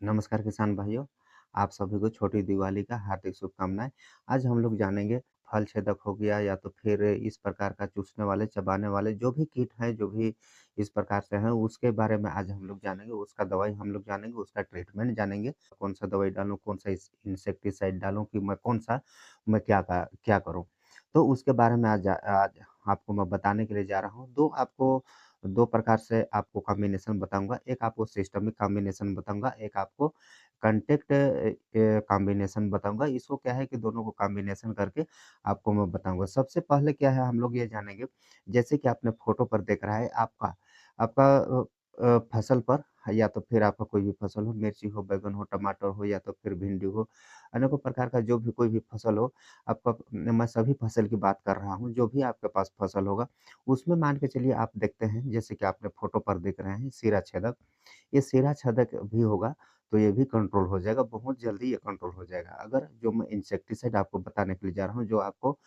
नमस्कार किसान भाइयों, आप सभी को छोटी दिवाली का हार्दिक शुभकामनाएँ। आज हम लोग जानेंगे फल छेदक हो गया या तो फिर इस प्रकार का चूसने वाले, चबाने वाले जो भी कीट हैं, जो भी इस प्रकार से हैं, उसके बारे में आज हम लोग जानेंगे। उसका दवाई हम लोग जानेंगे, उसका ट्रीटमेंट जानेंगे। कौन-सा दवाई डालूँ, कौन-सा इस इंसेक्टिसाइड डालूँ कि मैं कौन-सा मैं क्या करूँ? तो उसके बारे में आज आपको मैं बताने के लिए जा रहा हूँ। 2 प्रकार से आपको कॉम्बिनेशन बताऊँगा। एक आपको सिस्टमिक कॉम्बिनेशन बताऊँगा, एक आपको कॉन्टैक्ट कॉम्बिनेशन बताऊँगा। इसको क्या है कि दोनों को कॉम्बिनेशन करके आपको मैं बताऊँगा। सबसे पहले क्या है हम लोग ये जानेंगे, जैसे कि आपने फ़ोटो पर देख रहा है आपका आपका फसल पर या तो फिर आपका कोई भी फसल हो, मिर्ची हो, बैंगन हो, टमाटर हो या तो फिर भिंडी हो, अनेकों प्रकार का जो भी कोई भी फसल हो, आपका मैं सभी फसल की बात कर रहा हूँ, जो भी आपके पास फसल होगा उसमें मान के चलिए आप देखते हैं जैसे कि आपने फ़ोटो पर देख रहे हैं सीरा छेदक, ये सीरा छेदक भी होगा तो ये भी कंट्रोल हो जाएगा, बहुत जल्दी ये कंट्रोल हो जाएगा। अगर जो मैं इंसेक्टिसाइड आपको बताने के लिए जा रहा हूँ, जो आपको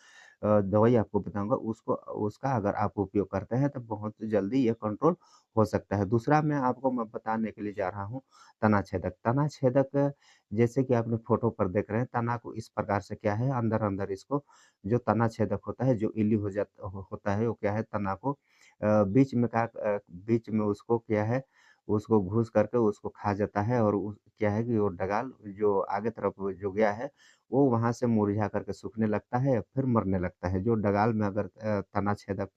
दवाई आपको बताऊँगा उसको उसका अगर आप उपयोग करते हैं तो बहुत जल्दी ये कंट्रोल हो सकता है। दूसरा मैं बताने के लिए जा रहा हूँ तना छेदक। तना छेदक जैसे कि आपने फ़ोटो पर देख रहे हैं तना को इस प्रकार से क्या है अंदर-अंदर इसको जो तना छेदक होता है, जो इल्ली होता है, वो क्या है तना को बीच में उसको क्या है, उसको घुस करके उसको खा जाता है और क्या है कि वो डगाल जो आगे तरफ वो जो गया है, वो वहाँ से मुरझा करके सूखने लगता है, फिर मरने लगता है। जो डगाल में अगर तना छेदक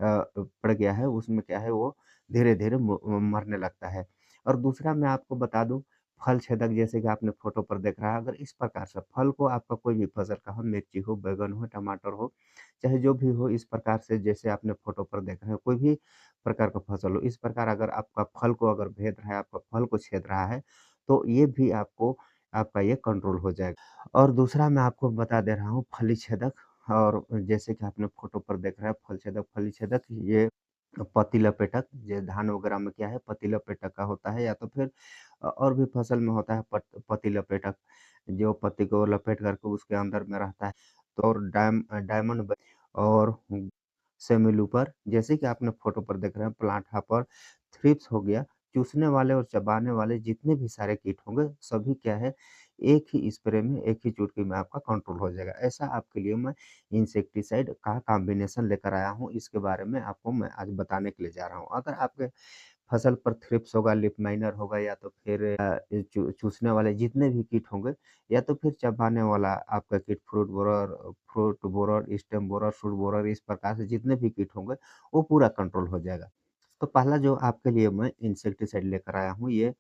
पड़ गया है, उसमें क्या है वो धीरे-धीरे मरने लगता है। और दूसरा मैं आपको बता दूँ, फल छेदक जैसे कि आपने फ़ोटो पर देख रहा है, अगर इस प्रकार से फल को आपका कोई भी फसल का हो, मिर्ची हो, बैंगन हो, टमाटर हो, चाहे जो भी हो इस प्रकार से जैसे आपने फ़ोटो पर देख रहे हैं, कोई भी प्रकार का फसल हो, इस प्रकार अगर आपका फल को अगर भेद रहा है, आपका फल को छेद रहा है, तो ये भी आपका ये कंट्रोल हो जाएगा। और दूसरा मैं आपको बता दे रहा हूँ फली छेदक और जैसे कि आपने फ़ोटो पर देख रहा है फली छेदक ये पत्ती लपेटक ये धान वगैरह में क्या है पत्ती लपेटक का होता है या तो फिर और भी फसल में होता है पत्ती लपेटक, जो पत्ती को लपेट करके उसके अंदर में रहता है। तो और डायमंड और सेमिलूपर जैसे कि आपने फ़ोटो पर देख रहे हैं प्लांट हॉपर, थ्रिप्स हो गया, चूसने वाले और चबाने वाले जितने भी सारे कीट होंगे सभी क्या है, एक ही स्प्रे में, एक ही चुटकी में आपका कंट्रोल हो जाएगा। ऐसा आपके लिए मैं इंसेक्टिसाइड का कॉम्बिनेशन लेकर आया हूँ, इसके बारे में आपको मैं आज बताने के लिए जा रहा हूँ। अगर आपके फसल पर थ्रिप्स होगा, लीफ माइनर होगा या तो फिर ये चूसने वाले जितने भी कीट होंगे या तो फिर चबाने वाला आपका कीट fruit borer, stem borer, shoot borer इस प्रकार से जितने भी कीट होंगे, वो पूरा कंट्रोल हो जाएगा। तो पहला जो आपके लिए मैं इंसेक्टिसाइड लेकर आया हूँ ये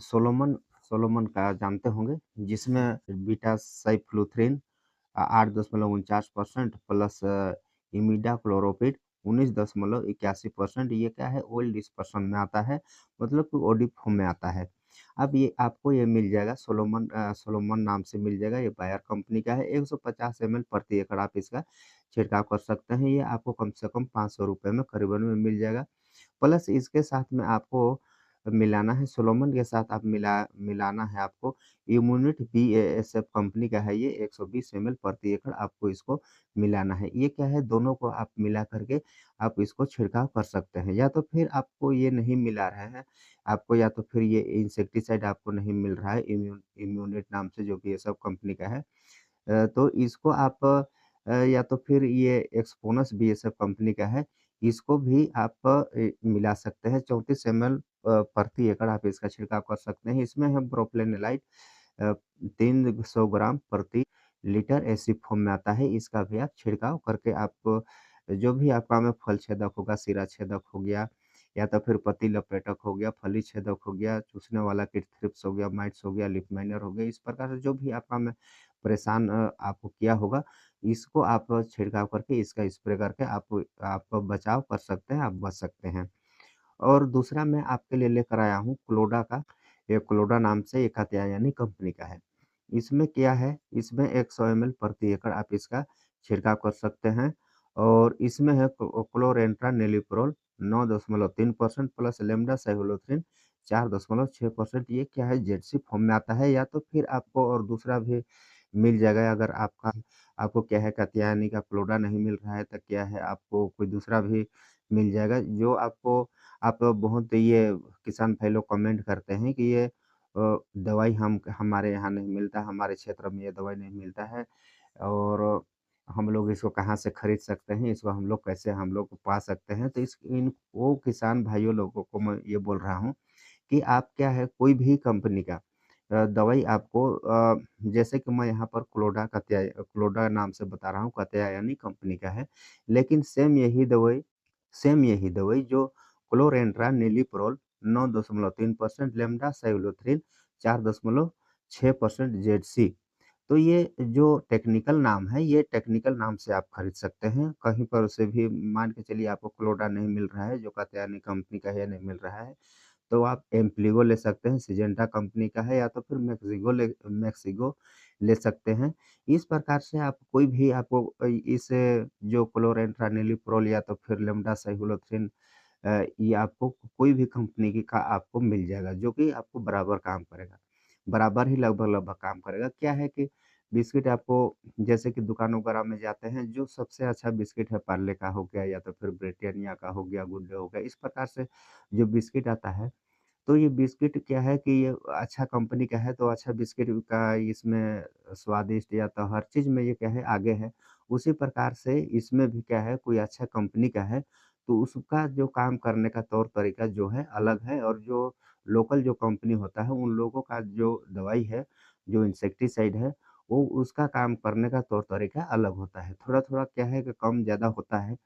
सोलोमन सोलोमन का जानते होंगे जिसमें बीटा साइक्लोथ्रिन 8.49% प्लस इमिडाक्लोप्रिड 19.81% ये क्या है ऑयल डिस्पर्सन में आता है, मतलब कि ओडिप में आता है। अब ये आपको ये मिल जाएगा सोलोमन नाम से मिल जाएगा, ये बायर कंपनी का है, 150 एमएल प्रति एकड़ आप इसका छिड़काव कर सकते हैं। ये आपको कम से कम ₹500 में करीबन में मिल जाएगा। प्लस इसके साथ में आपको मिलाना है सोलोमन के साथ आप मिलाना है आपको इम्यूनिट बीएएसएफ कंपनी का है ये 120 एमएल प्रति एकड़ आपको इसको मिलाना है। ये क्या है दोनों को आप मिला करके आप इसको छिड़काव कर सकते हैं या तो फिर आपको ये नहीं मिला रहा है, आपको या तो फिर ये इंसेक्टिसाइड आपको नहीं मिल रहा है इम्यूनिट नाम से जो बीएएसएफ कंपनी का है। तो इसको आप या तो फिर ये एक्सपोनस बीएसएफ कंपनी का है, इसको भी आप मिला सकते हैं 34 एमएल प्रति एकड़ आप इसका छिड़काव कर सकते हैं। इसमें है प्रोप्लेनेलाइट अ, 300 ग्राम प्रति लीटर ऐसी फॉर्म में आता है, इसका भी आप छिड़काव करके आप जो भी आपका में फल छेदक होगा, सिरा छेदक हो गया या तो फिर पत्ती लपेटक हो गया, फली छेदक हो गया, चूसने वाला कीट थ्रिप्स हो गया, माइट्स हो गया, लीफ माइनर हो गया, इस प्रकार से जो भी आपका में परेशान आपको किया होगा, इसको आप छिड़काव करके इसका स्प्रे करके आप बचाव कर सकते हैं, आप बच सकते हैं। और दूसरा मैं आपके लिए लेकर आया हूँ क्लोडा का, ये क्लोडा नाम से ये कात्यायनी कंपनी का है। इसमें क्या है, इसमें 100 एमएल प्रति एकड़ आप इसका छिड़काव कर सकते हैं और इसमें है क्लोरेंट्रानिलिप्रोल 9.3% प्लस लैम्ब्डा साइक्लोथ्रिन 4.6%। ये क्या है जेडसी फॉर्म में आता है या तो फिर आपको और दूसरा भी मिल जाएगा अगर आपको क्या है कात्यायनी का क्लोडा नहीं मिल रहा है तो क्या है आपको कोई दूसरा भी मिल जाएगा जो आपको आप बहुत ये किसान भाई लोग कमेंट करते हैं कि ये दवाई हम हमारे यहाँ नहीं मिलता, हमारे क्षेत्र में ये दवाई नहीं मिलता है और हम लोग इसको कहाँ से खरीद सकते हैं, इसको हम लोग पा सकते हैं। तो इस इन वो किसान भाइयों लोगों को मैं ये बोल रहा हूँ कि आप क्या है कोई भी कंपनी का दवाई आपको जैसे कि मैं यहाँ पर क्लोडा नाम से बता रहा हूँ, कात्यायनी कंपनी का है। लेकिन सेम यही दवाई जो क्लोरेंट्रा निलिप्रोल 9.3% लेम्डा साइक्लोथ्रिन 4.6% जेडसी। तो ये जो टेक्निकल नाम है, ये टेक्निकल नाम से आप खरीद सकते हैं। कहीं पर से भी मान के चलिए आपको क्लोडा नहीं मिल रहा है, जो कात्यायनी कंपनी का है, नहीं मिल रहा है, तो आप एम्प्लीगो ले सकते हैं, सिजेंटा कंपनी का है या तो फिर मैक्सिगो ले सकते हैं। इस प्रकार से आप कोई भी आपको इस जो क्लोरेंट्रानिलिप्रोल या तो फिर लेम्डा साइक्लोथ्रिन ये आपको कोई भी कंपनी की का आपको मिल जाएगा, जो कि आपको बराबर काम करेगा। बराबर ही लगभग-लगभग काम करेगा। क्या है कि बिस्किट आपको जैसे कि दुकान वगैरह में जाते हैं, जो सबसे अच्छा बिस्किट है पार्ले का हो गया या तो फिर ब्रिटानिया का हो गया, गुड डे हो गया, इस प्रकार से जो बिस्किट आता है, तो ये बिस्किट क्या है कि ये अच्छा कंपनी का है, तो अच्छा बिस्किट का इसमें स्वादिष्ट या तो हर चीज़ में ये क्या है आगे है। उसी प्रकार से इसमें भी क्या है कोई अच्छा कंपनी का है, तो उसका जो काम करने का तौर-तरीका जो है अलग है और जो लोकल जो कंपनी होता है, उन लोगों का जो दवाई है, जो इंसेक्टिसाइड है, वो उसका काम करने का तौर-तरीका अलग होता है। थोड़ा-थोड़ा क्या है कि कम-ज़्यादा होता है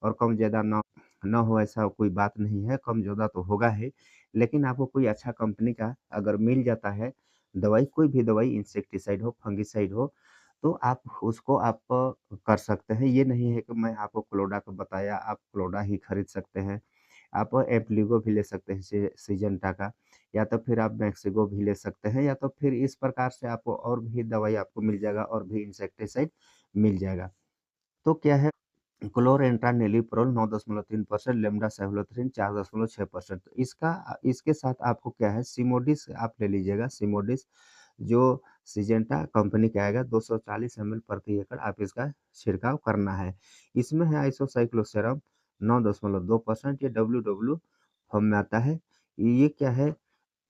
और कम-ज़्यादा ना हो ऐसा कोई बात नहीं है, कम-ज़्यादा तो होगा ही। लेकिन आपको कोई अच्छा कंपनी का अगर मिल जाता है दवाई, कोई भी दवाई इंसेक्टिसाइड हो, फंगिसाइड हो, तो आप उसको आप कर सकते हैं। ये नहीं है कि मैं आपको क्लोडा का बताया, आप क्लोडा ही खरीद सकते हैं। आप एप्लिगो भी ले सकते हैं सिजेंटा का या तो फिर आप मैक्सिगो भी ले सकते हैं या तो फिर इस प्रकार से आपको और भी दवाई आपको मिल जाएगा और भी इंसेक्टिसाइड मिल जाएगा। तो क्या है क्लोरेंट्रानिलिप्रोल 9.3%, लेम्डा-साइक्लोथ्रिन 4.6%। इसके साथ आपको क्या है सिमोडिस आप ले लीजिएगा, सिमोडिस जो सिजेंटा कंपनी का आएगा 240 एमएल प्रति एकड़ आप इसका छिड़काव करना है। इसमें है आइसोसाइक्लोसेराम 9.2% ये डब्ल्यू-डब्ल्यू फॉर्म में आता है। ये क्या है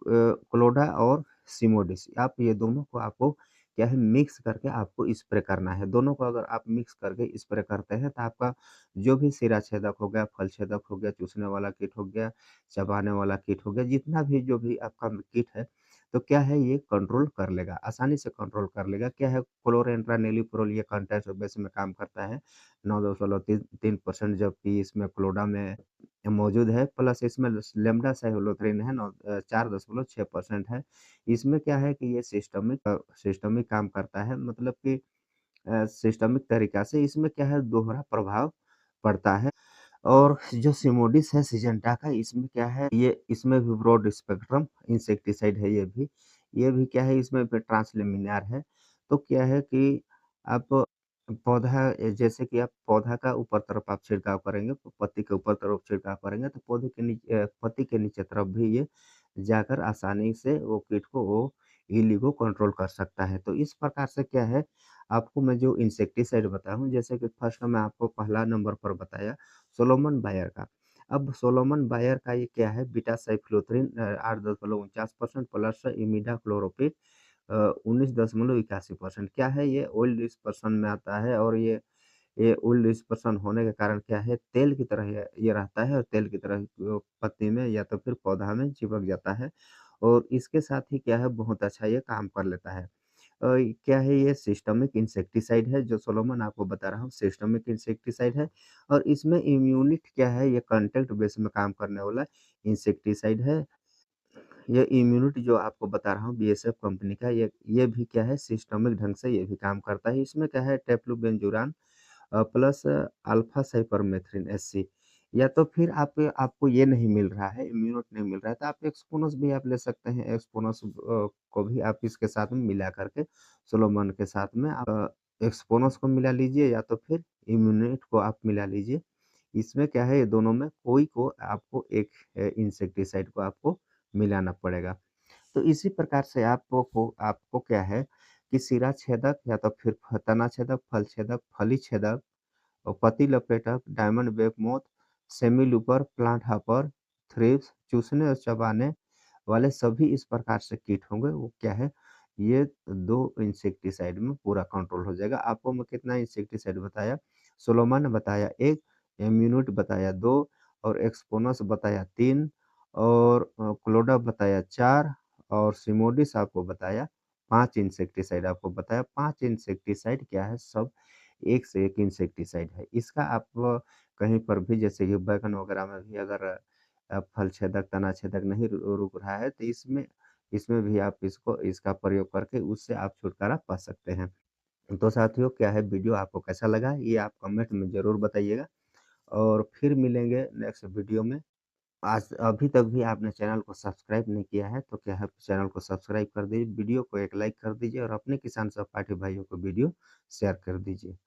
क्लोडा और सिमोडिस आप ये दोनों को आपको क्या है मिक्स करके आपको स्प्रे करना है। दोनों को अगर आप मिक्स करके स्प्रे करते हैं तो आपका जो भी सिरा छेदक हो गया, फल छेदक हो गया, चूसने वाला कीट हो गया, चबाने वाला कीट हो गया, जितना भी जो भी आपका कीट है, तो क्या है ये कंट्रोल कर लेगा, आसानी से कंट्रोल कर लेगा। क्या है क्लोरेंट्रानिलिप्रोल ये कॉन्टैक्ट बेस में काम करता है 9.3% जबकि इसमें क्लोडा में मौजूद है प्लस इसमें लेम्डा साइक्लोथ्रिन है 4.6% है। इसमें क्या है कि ये सिस्टमिक काम करता है मतलब कि सिस्टमिक तरीक़ा से इसमें क्या है दोहरा प्रभाव पड़ता है और जो सिमोडिस है सिजेंटा का इसमें क्या है ये इसमें भी ब्रॉड स्पेक्ट्रम इंसेक्टिसाइड है ये भी। ये भी क्या है इसमें भी ट्रांसलेमिनार है। तो क्या है कि आप जैसे कि आप पौधा का ऊपर तरफ आप छिड़काव करेंगे, तो पत्ती के ऊपर तरफ छिड़काव करेंगे तो पत्ती के नीचे तरफ भी ये जाकर आसानी से वो कीट को वो इल्ली को कंट्रोल कर सकता है। तो इस प्रकार से क्या है, आपको मैं जो इंसेक्टिसाइड बताया हूँ जैसे कि फर्स्ट मैं आपको पहला नंबर पर बताया सोलोमन बायर का। अब सोलोमन बायर का ये क्या है बीटा-साइक्लोथ्रिन 8.49% प्लस इमिडाक्लोप्रिड 19.81% क्या है ये ओल्ड डिस्पर्सन में आता है और ये ओल्ड डिस्पर्सन होने के कारण क्या है तेल की तरह ये रहता है और तेल की तरह पत्ती में या तो फिर पौधा में चिपक जाता है और इसके साथ ही क्या है बहुत अच्छा ये काम कर लेता है। क्या है ये सिस्टमिक इंसेक्टिसाइड है जो सोलोमन आपको बता रहा हूँ सिस्टमिक इंसेक्टिसाइड है और इसमें इम्यूनिट क्या है ये कॉन्टैक्ट बेस में काम करने वाला इंसेक्टिसाइड है। ये इम्यूनिटी जो आपको बता रहा हूँ बीएसएफ कंपनी का ये भी क्या है सिस्टमिक ढंग से ये भी काम करता है। इसमें क्या है टेफ्लुबेंजुरान प्लस अल्फा साइपरमेथ्रिन एससी या तो फिर आप आपको ये नहीं मिल रहा है, इम्यूनोट नहीं मिल रहा है, तो आप एक्सपोनस भी आप ले सकते हैं। एक्सपोनस को भी आप इसके साथ में मिला करके सोलोमन के साथ में आप एक्सपोनस को मिला लीजिए या तो फिर इम्यूनेट को आप मिला लीजिए। इसमें क्या है ये दोनों में कोई को आपको एक इंसेक्टिसाइड को आपको मिलाना पड़ेगा। तो इसी प्रकार से आपको क्या है कि सिरा छेदक या तो फिर तना छेदक, फल छेदक, फली छेदक और पत्ती लपेटक, diamond web moth, semi looper, plant hopper, thrips, चूसने और चबाने वाले सभी इस प्रकार से कीट होंगे, वो क्या है, ये 2 इंसेक्टिसाइड में पूरा कंट्रोल हो जाएगा। आपको मैं कितना इंसेक्टिसाइड बताया, सोलोमन बताया 1, इम्यूनिट बताया 2 और एक्सपोनस बताया 3 और क्लोडा बताया 4 और सिमोडिस आपको बताया 5 इंसेक्टिसाइड आपको बताया। 5 इंसेक्टिसाइड क्या है, सब एक से एक इंसेक्टिसाइड है। इसका आप कहीं पर भी जैसे कि बैंगन वगैरह में भी अगर फल छेदक, तना छेदक नहीं रुक रहा है, तो इसमें इसमें भी आप इसका प्रयोग करके उससे आप छुटकारा पा सकते हैं। तो साथियों, क्या है, वीडियो आपको कैसा लगा ये आप कमेंट में ज़रूर बताइएगा और फिर मिलेंगे नेक्स्ट वीडियो में। आज अभी तक भी आपने चैनल को सब्सक्राइब नहीं किया है, तो क्या है, चैनल को सब्सक्राइब कर दीजिए, वीडियो को एक लाइक कर दीजिए और अपने किसान सहपाठी भाइयों को वीडियो शेयर कर दीजिए।